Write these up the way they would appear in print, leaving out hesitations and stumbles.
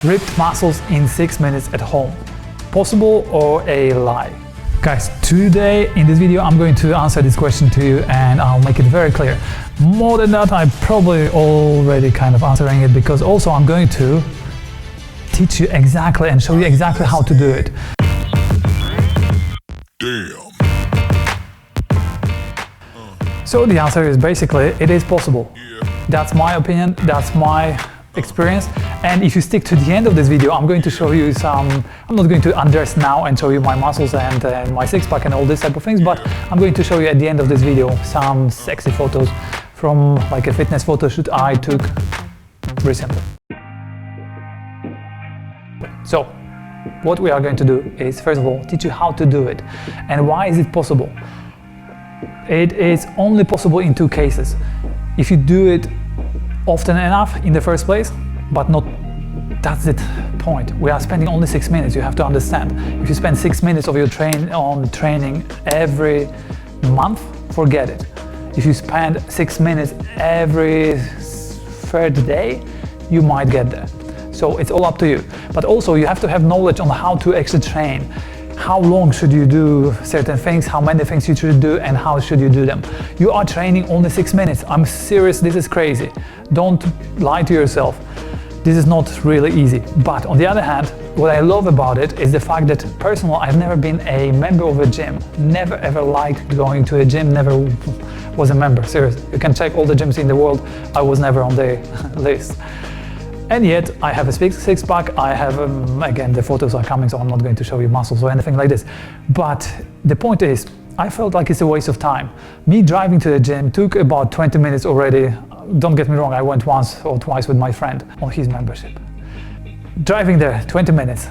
Ripped muscles in 6 minutes at home. Possible or a lie? Guys, today in this video I'm going to answer this question to you and I'll make it very clear. More than that, I'm probably already kind of answering it, because also I'm going to teach you exactly and show you exactly how to do it. Damn. So the answer is basically it is possible. Yeah. That's my opinion, that's my experience, and if you stick to the end of this video, I'm going to show you I'm not going to undress now and show you my muscles and my six-pack and all this type of things, but I'm going to show you at the end of this video some sexy photos from like a fitness photo shoot I took recently. So what we are going to do is, first of all, teach you how to do it. And why is it possible? It is only possible in two cases. If you do it often enough in the first place, but not, that's the point. We are spending only 6 minutes, you have to understand. If you spend 6 minutes of your training every month, forget it. If you spend 6 minutes every third day, you might get there. So it's all up to you. But also you have to have knowledge on how to actually train. How long should you do certain things, how many things you should do, and how should you do them. You are training only 6 minutes. I'm serious, this is crazy. Don't lie to yourself. This is not really easy. But on the other hand, what I love about it is the fact that personally, I've never been a member of a gym. Never ever liked going to a gym, never was a member, seriously. You can check all the gyms in the world, I was never on the list. And yet I have a six-pack, I have, again, the photos are coming, so I'm not going to show you muscles or anything like this. But the point is, I felt like it's a waste of time. Me driving to the gym took about 20 minutes already. Don't get me wrong, I went once or twice with my friend on his membership. Driving there, 20 minutes,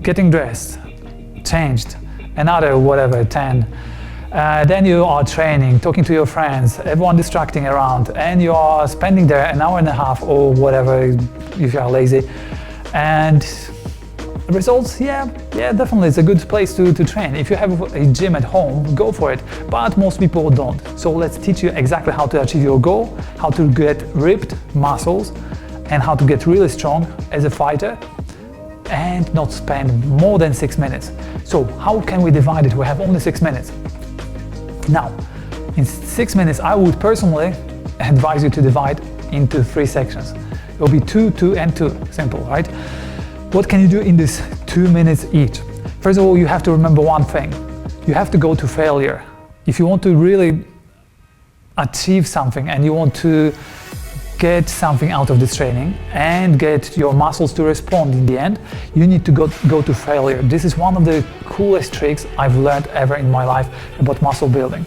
getting dressed, changed, another whatever, 10. Then you are training, talking to your friends, everyone distracting around, and you are spending there an hour and a half or whatever if you are lazy. And results, yeah, definitely it's a good place to train. If you have a gym at home, go for it, but most people don't. So let's teach you exactly how to achieve your goal, how to get ripped muscles, and how to get really strong as a fighter and not spend more than 6 minutes. So how can we divide it? We have only 6 minutes. Now, in 6 minutes, I would personally advise you to divide into 3 sections. It will be 2, 2, and 2. Simple, right? What can you do in this 2 minutes each? First of all, you have to remember one thing. You have to go to failure. If you want to really achieve something and you want to get something out of this training and get your muscles to respond in the end, you need to go to failure. This is one of the coolest tricks I've learned ever in my life about muscle building.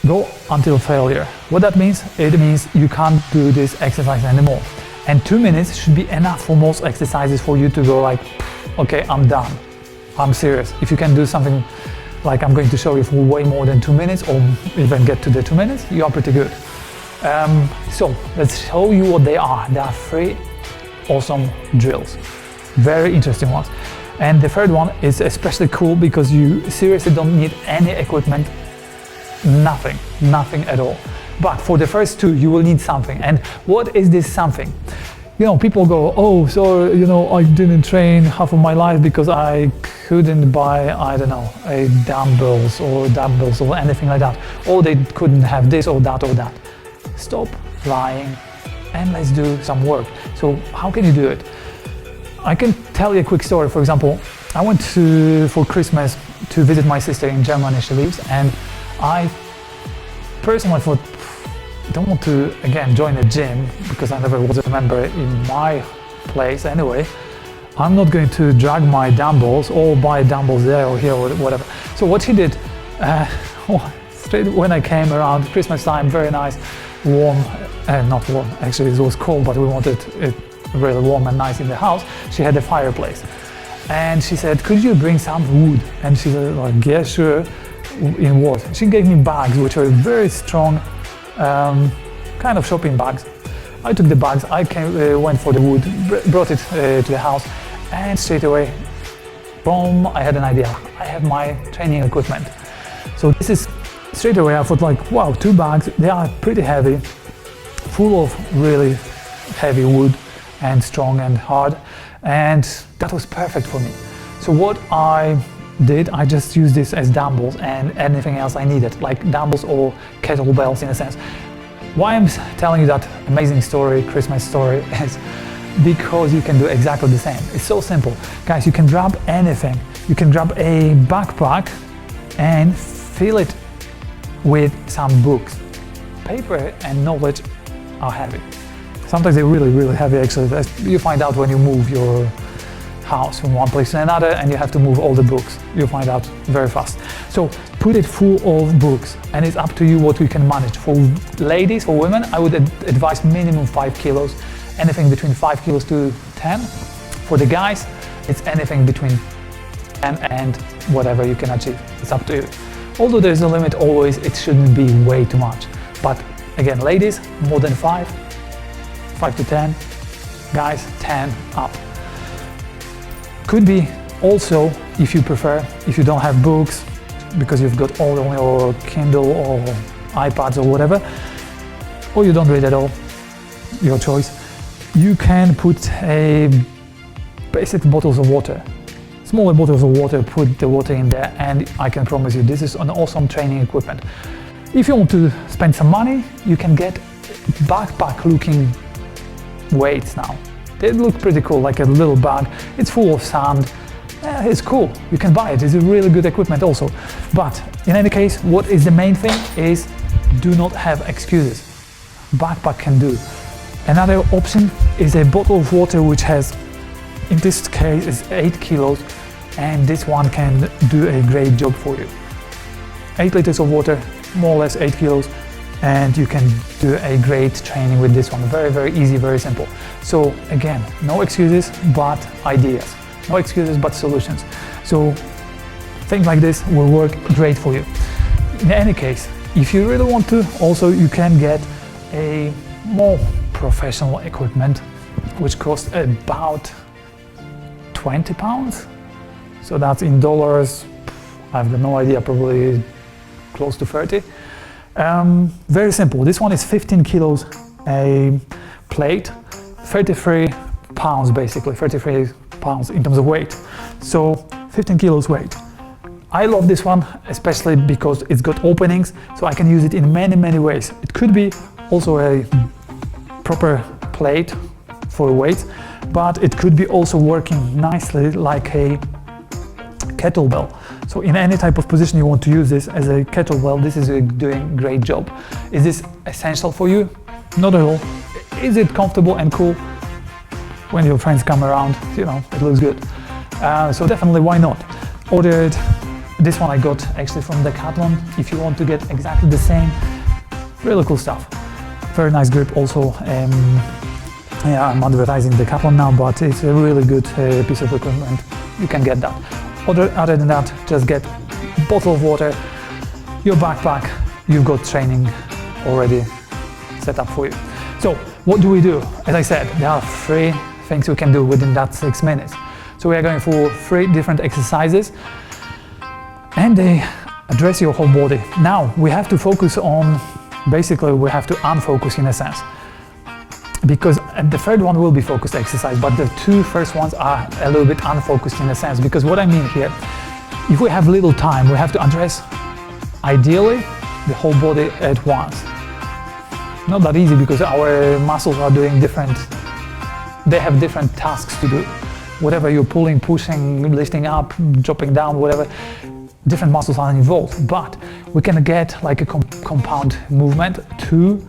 Go until failure. What that means? It means you can't do this exercise anymore. And 2 minutes should be enough for most exercises for you to go like, okay, I'm done. I'm serious. If you can do something like I'm going to show you for way more than 2 minutes or even get to the 2 minutes, you are pretty good. So let's show you what they are. There are 3 awesome drills, very interesting ones. And the third one is especially cool because you seriously don't need any equipment, nothing at all. But for the first 2, you will need something. And what is this something? You know, people go, oh, so, you know, I didn't train half of my life because I couldn't buy, I don't know, dumbbells or anything like that. Or they couldn't have this or that or that. Stop lying and let's do some work. So how can you do it? I can tell you a quick story. For example, I went for Christmas to visit my sister in Germany, she lives, and I personally thought, I don't want to again join a gym because I never was a member in my place anyway. I'm not going to drag my dumbbells or buy dumbbells there or here or whatever. So what she did, straight when I came around Christmas time, very nice, warm, not warm, actually it was cold, but we wanted it really warm and nice in the house. She had a fireplace and she said, could you bring some wood? And she said, like, yeah, sure. In what? She gave me bags which were very strong, kind of shopping bags. I took the bags, I went for the wood, brought it to the house, and straight away, boom, I had an idea. I have my training equipment. So this is straight away I thought like, wow, 2 bags, they are pretty heavy, full of really heavy wood, and strong and hard, and that was perfect for me. So what I did, I just used this as dumbbells and anything else I needed, like dumbbells or kettlebells in a sense. Why I'm telling you that amazing story, Christmas story, is because you can do exactly the same. It's so simple. Guys, you can grab anything. You can grab a backpack and fill it with some books. Paper and knowledge are heavy. Sometimes they're really, really heavy actually. You find out when you move your house from one place to another and you have to move all the books. You'll find out very fast. So put it full of books, and it's up to you what you can manage. For ladies, for women, I would advise minimum 5 kilos, anything between 5 kilos to 10. For the guys, it's anything between 10 and whatever you can achieve. It's up to you. Although there's a limit always, it shouldn't be way too much. But again, ladies, more than 5 to 10, guys, 10 up. Could be also, if you prefer, if you don't have books, because you've got all on your Kindle or iPads or whatever, or you don't read at all, your choice, you can put a basic bottles of water, smaller bottles of water, put the water in there, and I can promise you this is an awesome training equipment. If you want to spend some money, you can get backpack looking weights now. They look pretty cool, like a little bag. It's full of sand. It's cool. You can buy it. It's a really good equipment also. But in any case, what is the main thing is do not have excuses. Backpack can do. Another option is a bottle of water which has, in this case, is 8 kilos, and this one can do a great job for you. 8 liters of water, more or less 8 kilos, and you can do a great training with this one. Very, very easy, very simple. So again, no excuses, but ideas. No excuses, but solutions. So things like this will work great for you. In any case, if you really want to, also you can get a more professional equipment, which costs about 20 pounds. So that's in dollars, I've got no idea, probably close to 30. Very simple. This one is 15 kilos a plate, 33 pounds basically, 33 pounds in terms of weight. So 15 kilos weight. I love this one, especially because it's got openings, so I can use it in many, many ways. It could be also a proper plate for weights, but it could be also working nicely like a kettlebell. So in any type of position you want to use this as a kettlebell, this is doing a great job. Is this essential for you? Not at all. Is it comfortable and cool? When your friends come around, you know, it looks good. So definitely, why not? Ordered this one I got actually from Decathlon. If you want to get exactly the same, really cool stuff. Very nice grip also. Yeah, I'm advertising Decathlon now, but it's a really good piece of equipment. You can get that. Other than that, just get a bottle of water, your backpack, you've got training already set up for you. So what do we do? As I said, there are 3 things we can do within that 6 minutes. So we are going for 3 different exercises, and they address your whole body. Now we have to focus on, basically we have to unfocus in a sense, because the third one will be focused exercise, but the 2 first ones are a little bit unfocused in a sense. Because what I mean here, if we have little time, we have to address ideally the whole body at once. Not that easy, because our muscles are doing different, they have different tasks to do. Whatever you're pulling, pushing, lifting up, dropping down, whatever, different muscles are involved. But we can get like a compound movement to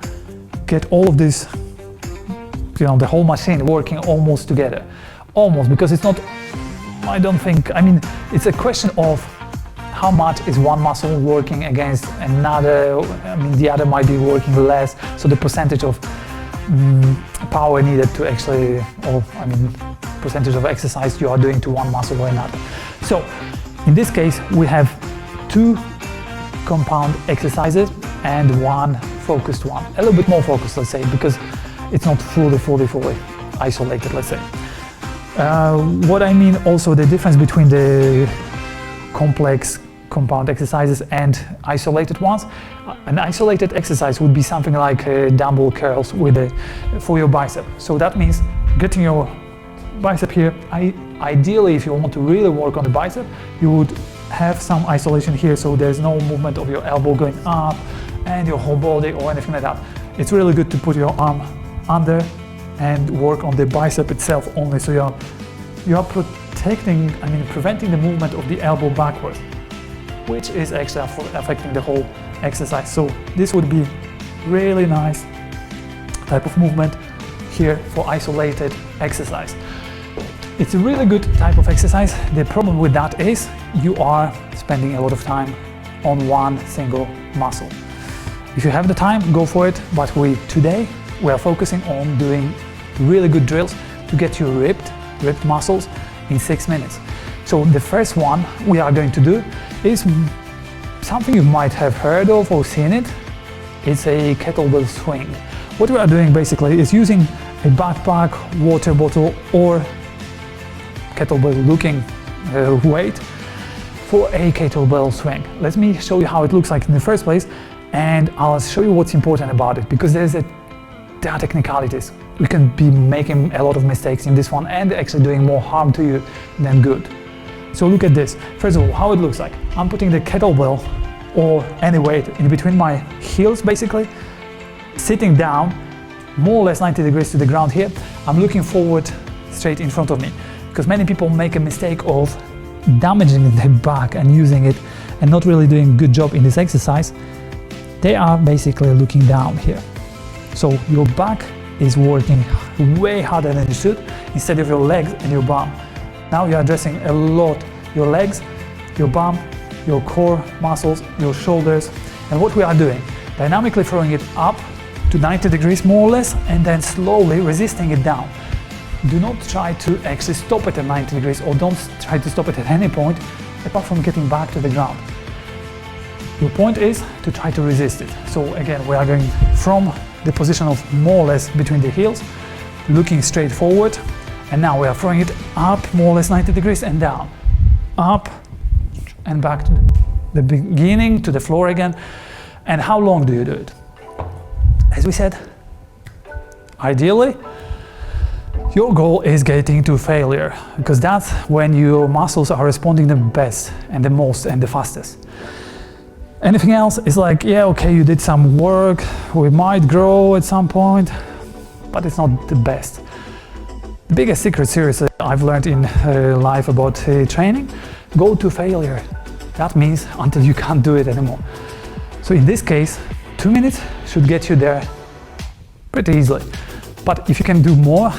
get all of this, you know, the whole machine working almost together. Almost, because it's not, I don't think, I mean, it's a question of how much is one muscle working against another. I mean, the other might be working less, so the percentage of power needed to actually, or I mean, percentage of exercise you are doing to one muscle or another. So in this case, we have 2 compound exercises and 1 focused one. A little bit more focused, let's say, because it's not fully isolated, let's say. What I mean also, the difference between the complex compound exercises and isolated ones. An isolated exercise would be something like dumbbell curls with for your bicep. So that means getting your bicep here. Ideally, if you want to really work on the bicep, you would have some isolation here, so there's no movement of your elbow going up and your whole body or anything like that. It's really good to put your arm under and work on the bicep itself only, so you are protecting, preventing the movement of the elbow backwards, which is actually affecting the whole exercise. So this would be really nice type of movement here for isolated exercise. It's a really good type of exercise. The problem with that is you are spending a lot of time on one single muscle. If you have the time, go for it, but today we are focusing on doing really good drills to get you ripped muscles in 6 minutes. So the first one we are going to do is something you might have heard of or seen it. It's a kettlebell swing. What we are doing basically is using a backpack, water bottle or kettlebell looking weight for a kettlebell swing. Let me show you how it looks like in the first place, and I'll show you what's important about it, because there are technicalities. We can be making a lot of mistakes in this one and actually doing more harm to you than good. So look at this. First of all, how it looks like. I'm putting the kettlebell or any weight in between my heels basically, sitting down more or less 90 degrees to the ground here. I'm looking forward straight in front of me, because many people make a mistake of damaging their back and using it and not really doing a good job in this exercise. They are basically looking down here. So your back is working way harder than you should instead of your legs and your bum. Now you are addressing a lot your legs, your bum, your core muscles, your shoulders. And what we are doing, dynamically throwing it up to 90 degrees more or less, and then slowly resisting it down. Do not try to actually stop it at 90 degrees, or don't try to stop it at any point apart from getting back to the ground. Your point is to try to resist it. So again, we are going from the position of more or less between the heels, looking straight forward, and now we are throwing it up more or less 90 degrees and down, up and back to the beginning, to the floor again. And how long do you do it? As we said, ideally, your goal is getting to failure, because that's when your muscles are responding the best and the most and the fastest. Anything else is like, yeah, okay, you did some work, we might grow at some point, but it's not the best. The biggest secret, seriously, I've learned in life about training, go to failure. That means until you can't do it anymore. So in this case, 2 minutes should get you there pretty easily. But if you can do more,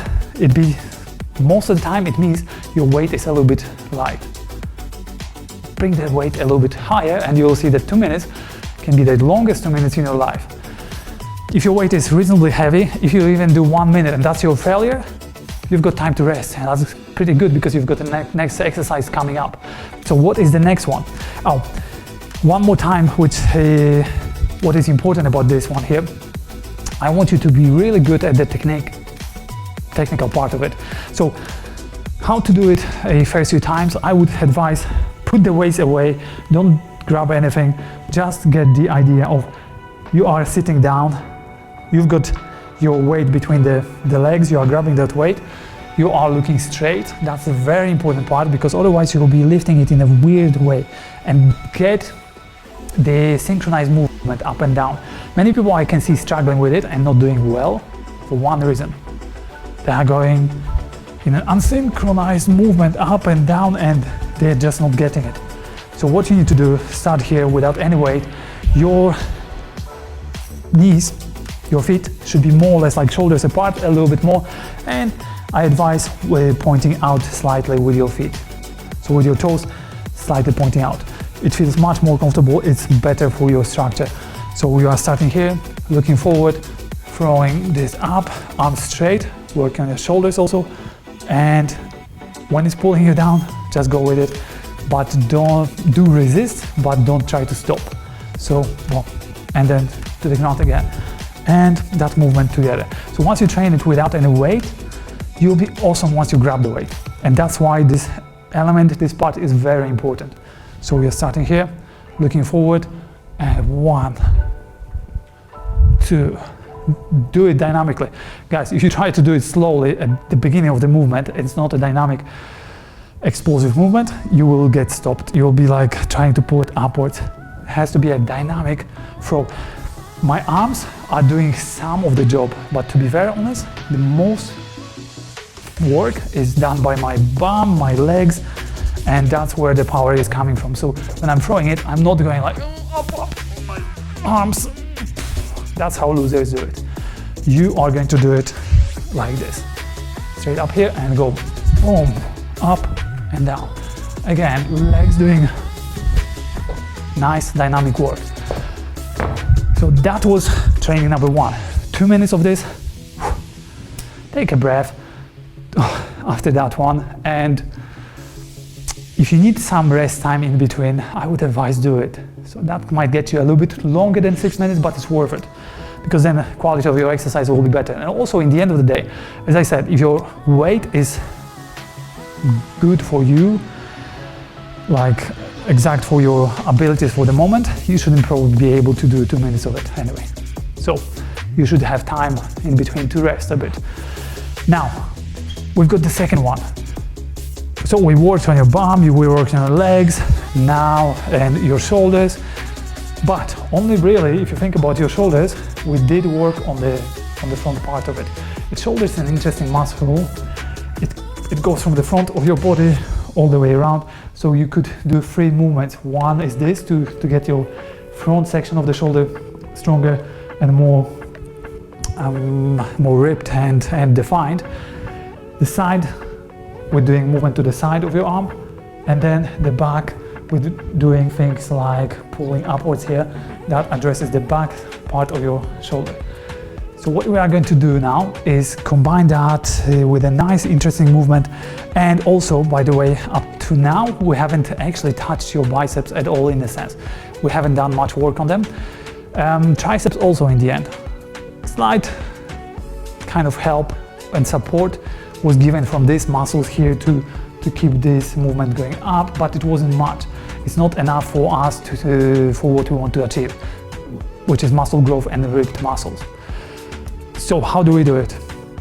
most of the time it means your weight is a little bit light. Bring that weight a little bit higher and you'll see that 2 minutes can be the longest 2 minutes in your life. If your weight is reasonably heavy, if you even do 1 minute and that's your failure, you've got time to rest, and that's pretty good because you've got the next exercise coming up. So what is the next one? Oh, one more time, what is important about this one here, I want you to be really good at the technical part of it. So how to do it a first few times, I would advise put the weights away, don't grab anything, just get the idea of you are sitting down, you've got your weight between the legs, you are grabbing that weight, you are looking straight. That's a very important part, because otherwise you will be lifting it in a weird way, and get the synchronized movement up and down. Many people I can see struggling with it and not doing well for one reason. They are going in an unsynchronized movement up and down and they're just not getting it. So what you need to do, start here without any weight. Your knees, your feet should be more or less like shoulders apart, a little bit more, and I advise pointing out slightly with your feet. So with your toes slightly pointing out. It feels much more comfortable, it's better for your structure. So we are starting here, looking forward, throwing this up, arms straight, working on your shoulders also, and when it's pulling you down, just go with it, but don't resist, but don't try to stop. So, and then to the ground again, and that movement together. So once you train it without any weight, you'll be awesome once you grab the weight. And that's why this element, this part is very important. So we are starting here, looking forward, and 1, 2, do it dynamically. Guys, if you try to do it slowly at the beginning of the movement, it's not a dynamic, explosive movement, you will get stopped. You'll be like trying to pull it upwards. It has to be a dynamic throw. My arms are doing some of the job, but to be very honest, the most work is done by my bum, my legs, and that's where the power is coming from. So when I'm throwing it, I'm not going like up, my arms. That's how losers do it. You are going to do it like this. Straight up here and go boom, up and down. Again, legs doing nice dynamic work. So that was training number 1. 2 minutes of this. Take a breath after that one, and if you need some rest time in between, I would advise do it. So that might get you a little bit longer than 6 minutes, but it's worth it, because then the quality of your exercise will be better. And also, in the end of the day, as I said, if your weight is good for you, like exact for your abilities for the moment, you shouldn't probably be able to do 2 minutes of it anyway. So you should have time in between to rest a bit. Now, we've got the second one. So we worked on your bum, we worked on your legs, now, and your shoulders. But only really, if you think about your shoulders, we did work on the front part of it. The shoulder is an interesting muscle. It goes from the front of your body all the way around. So you could do 3 movements. One is this, to get your front section of the shoulder stronger and more ripped and defined. The side, we're doing movement to the side of your arm, and then the back, we're doing things like pulling upwards here. That addresses the back part of your shoulder. So what we are going to do now is combine that with a nice, interesting movement. And also, by the way, up to now, we haven't actually touched your biceps at all, in a sense. We haven't done much work on them. Triceps also in the end. Slight kind of help and support was given from these muscles here to keep this movement going up, but it wasn't much. It's not enough for us for what we want to achieve, which is muscle growth and ripped muscles. So how do we do it?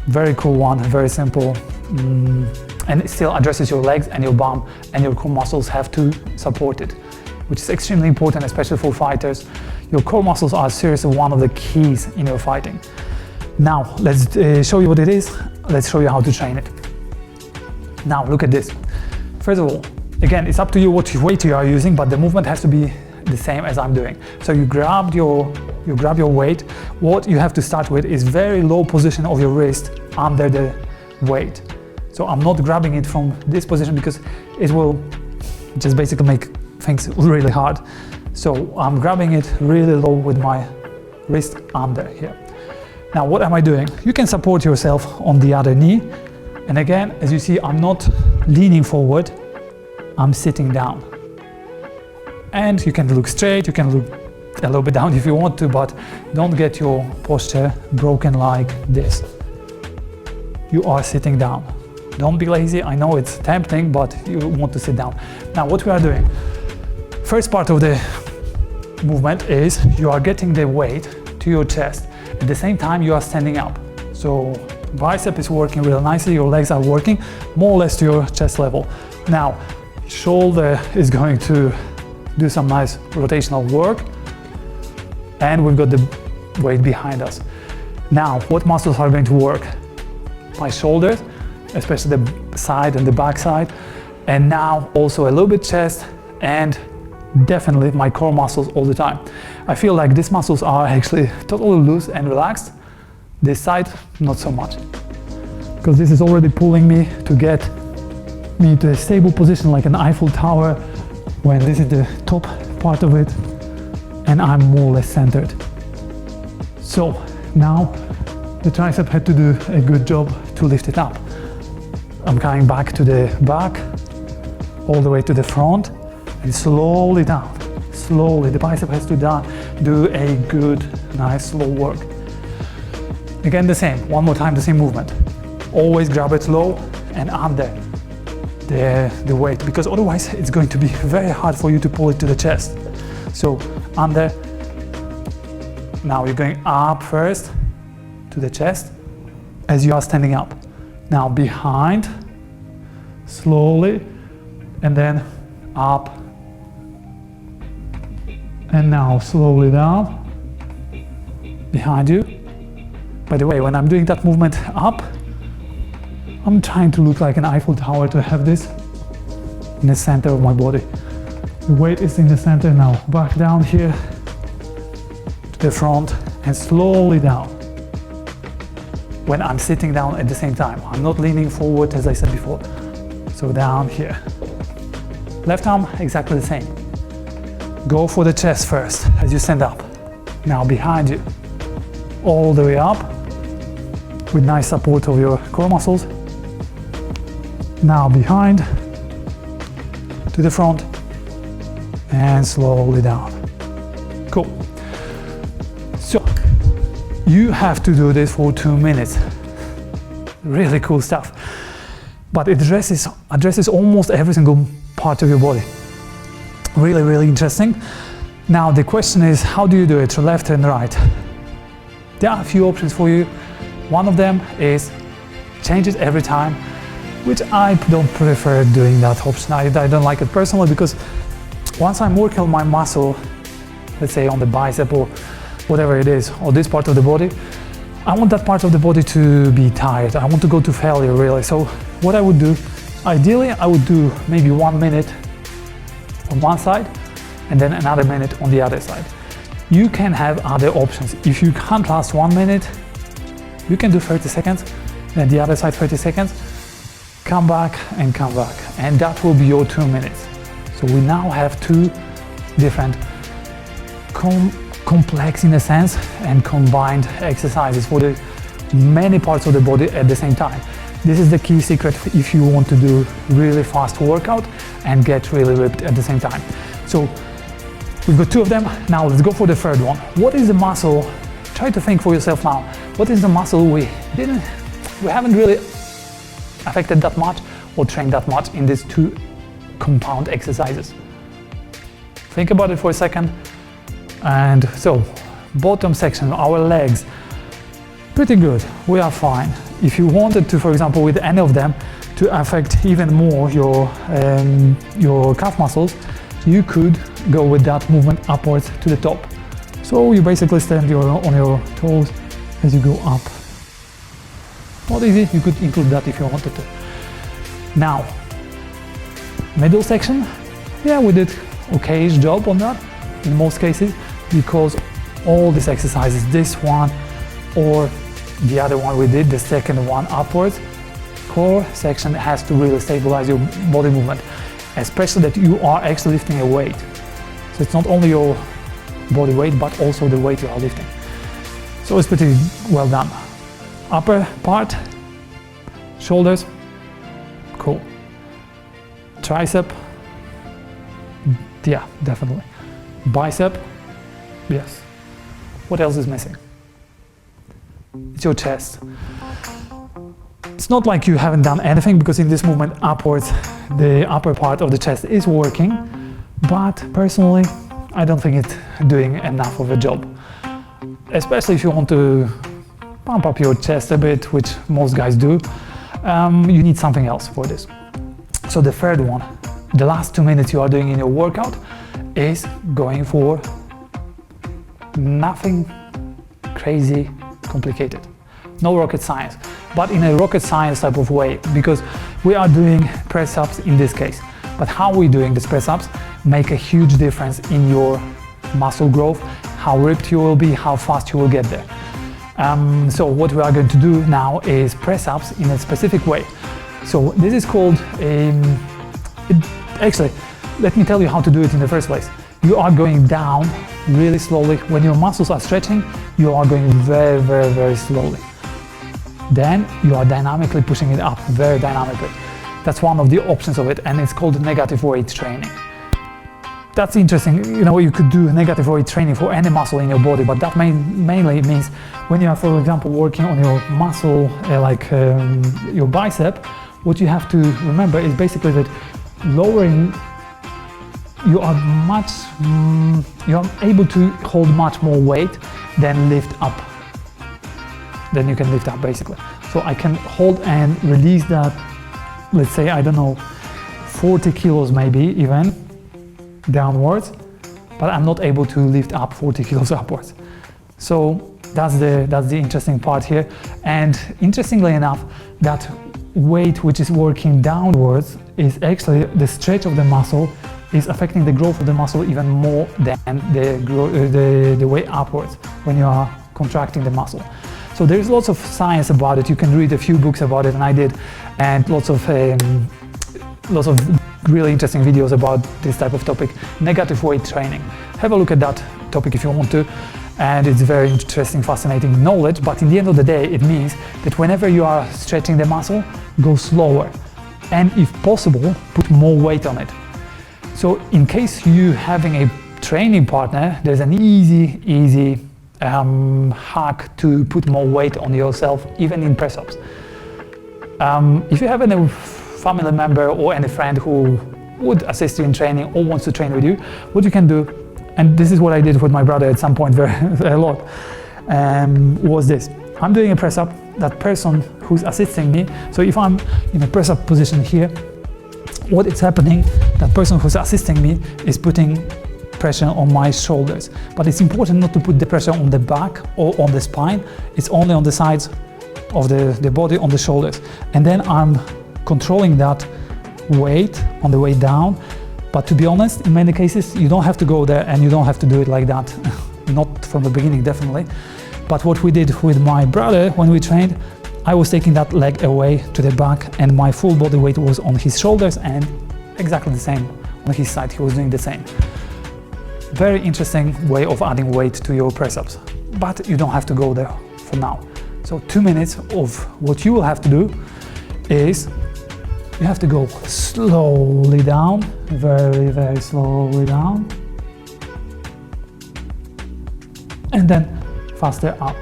Very cool one, very simple, and it still addresses your legs and your bum, and your core muscles have to support it, which is extremely important, especially for fighters. Your core muscles are seriously one of the keys in your fighting. Now, let's show you what it is. Let's show you how to train it. Now, look at this. First of all, again, it's up to you what weight you are using, but the movement has to be the same as I'm doing. So you grab your weight. What you have to start with is very low position of your wrist under the weight. So I'm not grabbing it from this position because it will just basically make things really hard. So I'm grabbing it really low with my wrist under here. Now, what am I doing? You can support yourself on the other knee. And again, as you see, I'm not leaning forward, I'm sitting down. And you can look straight, you can look a little bit down if you want to, but don't get your posture broken like this. You are sitting down. Don't be lazy. I know it's tempting, but you want to sit down. Now, what we are doing, first part of the movement is you are getting the weight to your chest. At the same time, you are standing up. So bicep is working real nicely, your legs are working more or less to your chest level. Now, shoulder is going to do some nice rotational work, and we've got the weight behind us. Now, what muscles are going to work? My shoulders, especially the side and the back side, and now also a little bit chest, and definitely my core muscles all the time. I feel like these muscles are actually totally loose and relaxed. This side, not so much, because this is already pulling me to get me to a stable position like an Eiffel Tower, when this is the top part of it and I'm more or less centered. So now the tricep had to do a good job to lift it up. I'm coming back to the back, all the way to the front, and slowly down. Slowly, the bicep has to do a good, nice, slow work. Again, the same, one more time, the same movement. Always grab it low and under the weight, because otherwise it's going to be very hard for you to pull it to the chest. So under, now you're going up first, to the chest as you are standing up. Now behind, slowly, and then up, and now slowly down, behind you. By the way, when I'm doing that movement up, I'm trying to look like an Eiffel Tower, to have this in the center of my body. The weight is in the center now. Back down here to the front and slowly down. When I'm sitting down at the same time, I'm not leaning forward as I said before. So down here. Left arm, exactly the same. Go for the chest first as you stand up. Now behind you, all the way up with nice support of your core muscles. Now behind, to the front, and slowly down. Cool. So, you have to do this for 2 minutes. Really cool stuff. But it addresses almost every single part of your body. Really, really interesting. Now the question is, how do you do it, left and right? There are a few options for you. One of them is change it every time, which I don't prefer doing that option. I don't like it personally, because once I'm working on my muscle, let's say on the bicep or whatever it is, or this part of the body, I want that part of the body to be tired. I want to go to failure, really. So what I would do, ideally I would do maybe 1 minute on one side and then another minute on the other side. You can have other options. If you can't last 1 minute, you can do 30 seconds, then the other side 30 seconds, come back and come back. And that will be your 2 minutes. So we now have two different complex, in a sense, and combined exercises for the many parts of the body at the same time. This is the key secret if you want to do really fast workout and get really ripped at the same time. So we've got two of them. Now let's go for the third one. What is the muscle? Try to think for yourself now. What is the muscle we haven't really affected that much or trained that much in these two compound exercises? Think about it for a second. And so, bottom section, our legs, pretty good, we are fine. If you wanted to, for example, with any of them, to affect even more your calf muscles, you could go with that movement upwards to the top. So you basically stand on your toes as you go up. Not easy, you could include that if you wanted to. Now, middle section, yeah, we did okayish job on that in most cases, because all these exercises, this one or the other one we did, the second one upwards, core section has to really stabilize your body movement, especially that you are actually lifting a weight. So it's not only your body weight, but also the weight you are lifting. So it's pretty well done. Upper part, shoulders, cool. Tricep, yeah, definitely. Bicep, yes. What else is missing? It's your chest. It's not like you haven't done anything, because in this movement upwards, the upper part of the chest is working, but personally, I don't think it's doing enough of a job. Especially if you want to pump up your chest a bit, which most guys do, you need something else for this. So the third one, the last 2 minutes you are doing in your workout, is going for nothing crazy complicated. No rocket science, but in a rocket science type of way, because we are doing press-ups in this case. But how we're doing these press-ups make a huge difference in your muscle growth, how ripped you will be, how fast you will get there. So what we are going to do now is press-ups in a specific way. So this is called actually, let me tell you how to do it in the first place. You are going down really slowly. When your muscles are stretching, you are going very, very, very slowly. Then you are dynamically pushing it up, very dynamically. That's one of the options of it, and it's called negative weight training. That's interesting. You know, you could do negative weight training for any muscle in your body, but that mainly means when you are, for example, working on your muscle, your bicep, what you have to remember is basically that lowering, you are able to hold much more weight than lift up. then you can lift up basically. So I can hold and release that, let's say, I don't know, 40 kilos maybe even downwards, but I'm not able to lift up 40 kilos upwards. So that's the interesting part here. And interestingly enough, that weight which is working downwards is actually the stretch of the muscle is affecting the growth of the muscle even more than the way upwards when you are contracting the muscle. So there's lots of science about it. You can read a few books about it, and I did, and lots of really interesting videos about this type of topic, negative weight training. Have a look at that topic if you want to, and it's very interesting, fascinating knowledge. But in the end of the day, it means that whenever you are stretching the muscle, go slower, and if possible, put more weight on it. So in case you having a training partner, there's an easy hack to put more weight on yourself, even in press-ups. If you have any family member or any friend who would assist you in training or wants to train with you, what you can do, and this is what I did with my brother at some point very a lot, was this. I'm doing a press-up, that person who's assisting me, so if I'm in a press-up position here, what is happening, that person who's assisting me is putting pressure on my shoulders. But it's important not to put the pressure on the back or on the spine, it's only on the sides of the body, on the shoulders. And then I'm controlling that weight on the way down. But to be honest, in many cases, you don't have to go there and you don't have to do it like that. Not from the beginning, definitely. But what we did with my brother when we trained, I was taking that leg away to the back and my full body weight was on his shoulders, and exactly the same on his side, he was doing the same. Very interesting way of adding weight to your press-ups, but you don't have to go there for now. So 2 minutes of what you will have to do is you have to go slowly down, very slowly down, and then faster up,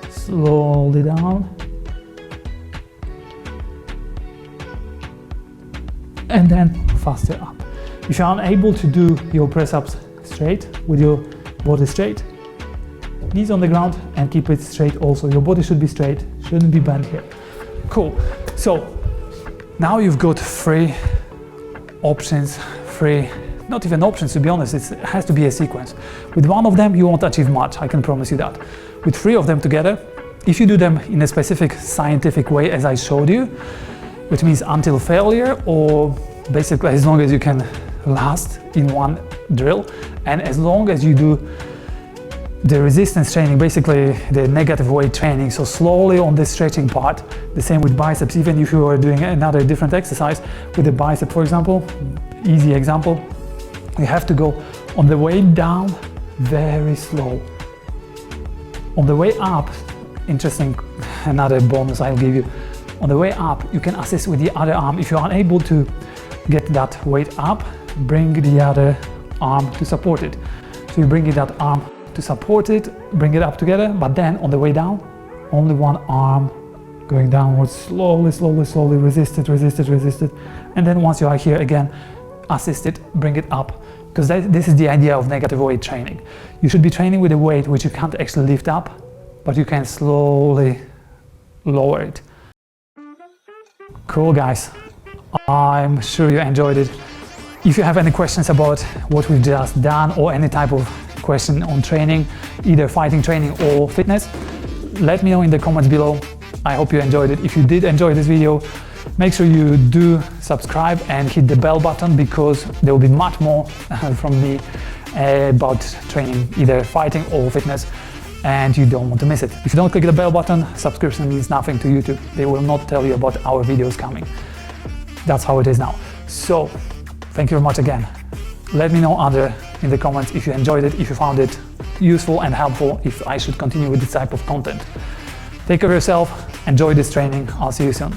slowly down, and then faster up. If you're unable to do your press-ups straight, with your body straight, knees on the ground and keep it straight also. Your body should be straight, shouldn't be bent here. Cool. So now you've got 3 options, 3, not even options to be honest, it has to be a sequence. With one of them you won't achieve much, I can promise you that. With 3 of them together, if you do them in a specific scientific way as I showed you, which means until failure, or basically as long as you can last in one drill, and as long as you do the resistance training, basically the negative weight training, so slowly on the stretching part, the same with biceps. Even if you are doing another different exercise with the bicep, for example, easy example, you have to go on the way down very slow. On the way up, interesting, another bonus I'll give you, on the way up you can assist with the other arm. If you're unable to get that weight up, bring the other arm to support it. So you bring that arm to support it, bring it up together, but then on the way down, only one arm going downwards, slowly, resist it, and then once you are here again, assist it, bring it up, because this is the idea of negative weight training. You should be training with a weight which you can't actually lift up, but you can slowly lower it. Cool guys, I'm sure you enjoyed it. If you have any questions about what we've just done or any type of question on training, either fighting training or fitness, let me know in the comments below. I hope you enjoyed it. If you did enjoy this video, make sure you do subscribe and hit the bell button, because there will be much more from me about training, either fighting or fitness, and you don't want to miss it. If you don't click the bell button, subscription means nothing to YouTube. They will not tell you about our videos coming. That's how it is now. So thank you very much again. Let me know in the comments if you enjoyed it, if you found it useful and helpful, if I should continue with this type of content. Take care of yourself, enjoy this training, I'll see you soon.